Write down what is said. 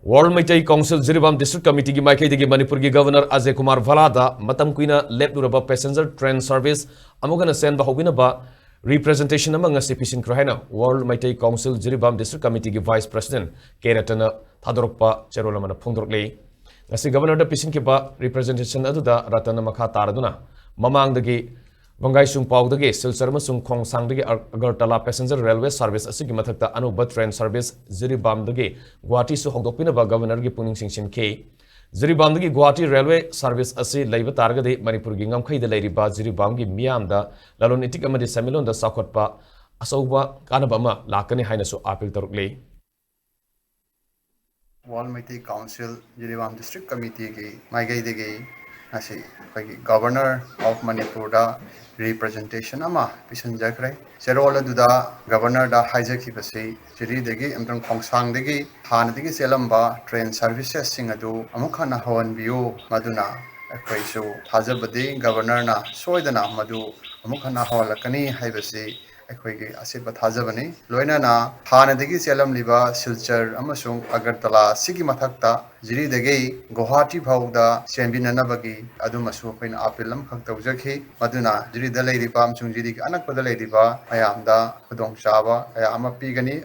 World Meitei Council Jiribam District Committee ki Maikei degi Manipur ki Governor Ajay Kumar Valada matam kuina lepnuraba passenger train service amugana senba hobina ba representation among ngasi pisin krohena World Meitei Council Jiribam District Committee ki Vice President Keratana Thadorokpa Cherolamana Phongdorklei ngasi Governor da pisin ki ba representation aduda Ratana Makha Taraduna mamang degi Vangai sung pau dagi Silchar masung Khongsang dagi Agartala passenger railway service asigi mathakta anuba train service Jiribam dagi Guwahati su Houdokpinaba governor gi Pukning singsin ke Jiribam dagi Guwahati railway service asi laiba targadi Manipur gi ngamkhai da lairiba Jiribam gi miyam da lalon itik amadi samilon da sakhotpa asauba kanaba ama lakani haina su appeal taruklei World Meitei Council Jiribam District Committee ki Maikei degi asi Governor of Manipur da representation ama pisan jakrai serola duda governor da hijack basi jiri degi amtang khongsang degi han degi selamba train services sing adu amukha na hawan biu maduna akhoi su thajabadi governor na soidana madu amukha na hawalakani haibasi akhoi gi asirba thajabani loina na han degi selam liba silchar amasung agartala sigi mathakta jiri degi Guwahati phauda sembinana bagi adumasu akhoi na apelam khak tawjakhi maduna jiri da leiriba amsung jiri anak pada leiriba ayamda khudong chaba aya ama pigani